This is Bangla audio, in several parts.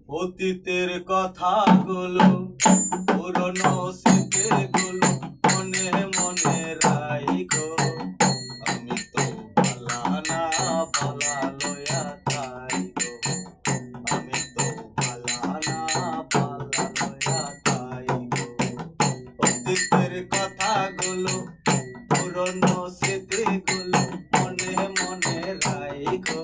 অতীতের কথাগুলো পুরনো স্মৃতিগুলো মনে মনে রাইখো। আমি তো ভালা না ভালা লইয়া তাইগো। আমি তো ভালা না ভালা লইয়া তাইগো। অতীতের কথাগুলো পুরনো স্মৃতিগুলো মনে মনে রাইখো।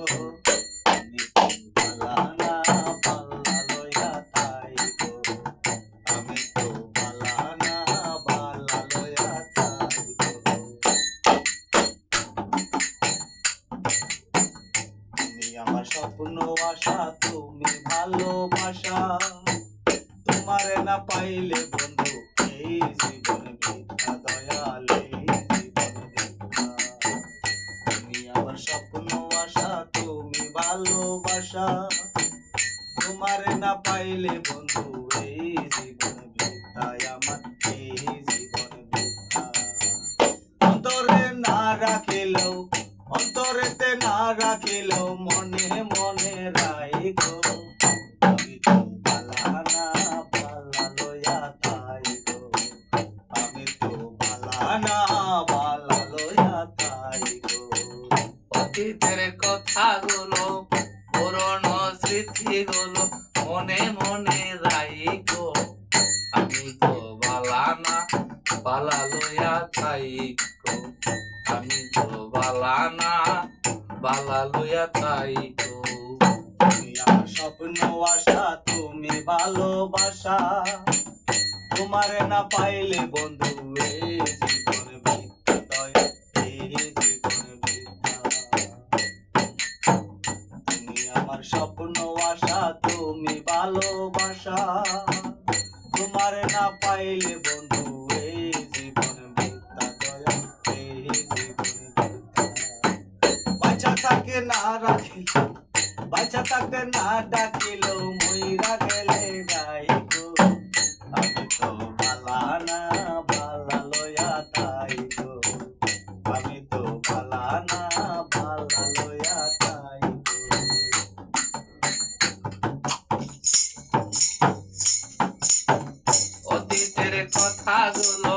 আমার স্বপ্ন আশা তুমি ভালোবাসা, তোমারে না পাইলে বন্ধু এই জীবন মিথ্যা, দয়াল এই জীবন মিথ্যা। তুমি আমার স্বপ্ন আশা তুমি ভালোবাসা, তোমারে না পাইলে বন্ধু এই জীবন মিথ্যা, আমার এই জীবন মিথ্যা। অন্তরে না রাখিলেও অন্তরেতে না রাখিলেও মনে মনে রাইখো। আমি তো ভালা না ভালা লইয়া তাইগো। আমি তো ভালা না ভালা লইয়া তাইগো। অতীতের কথাগুলো পুরনো স্মৃতিগুলো মনে মনে রাইখো। আমি তো ভালা না ভালা লইয়া তাইগো। আমি তো ভালা না ভালা লইয়া তাইগো। তুমি আমার স্বপ্ন আশা তুমি ভালোবাসা, তোমারে না পাইলে বন্ধু এই জীবন মিথ্যা, দয়া এই জীবন মিথ্যা। তুমি আমার স্বপ্ন আশা তুমি ভালোবাসা, তোমারে না পাইলে বন্ধু এই জীবন মিথ্যা, দয়া এই জীবন মিথ্যা। বাঁচা থাকে না রাখিল বাঁচা থাকে না ডাকিলেও মইরা গেলে গাইগো। আমি তো ভালা না ভালা লইয়া তাইগো। আমি তো ভালা না ভালা লইয়া তাইগো। অতীতের কথাগুলো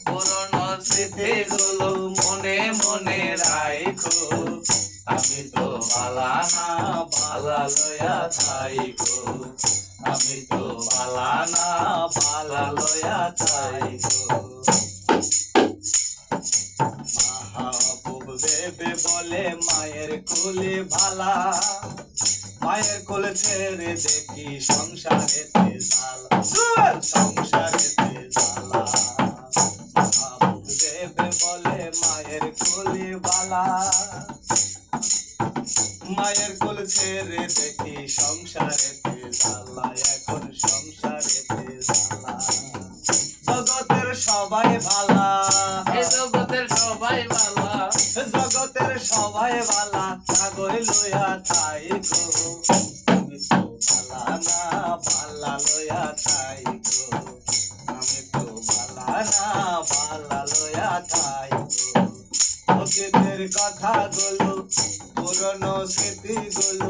পুরনো স্মৃতিগুলো মনে মনে রাইখো। আমি তো ভালা না ভালা লইয়া তাইগো। আমি তো ভালা না ভালা লইয়া তাইগো। মাহবুব বেবে বলে মায়ের কোলে ভালা, মায়ের কোলে ছেড়ে দেখি সংসারেতে জ্বালা, সংসারেতে জ্বালা। মাহবুব বেবে বলে মায়ের কোলে ভালা, মায়ের কোল ছেড়ে দেখি সংসারেতে জ্বালা, এখন সংসারেতে জ্বালা। জগতের সবাই ভালা, জগতের সবাই ভালা, জগতের সবাই ভালা, কাগজ লইয়া তাইগো। আমি তো ভালা না ভালা লইয়া তাইগো। আমি তো ভালা না ভালা লইয়া তাইগো। অতীতের কথাগুলো পুরনো স্মৃতিগুলো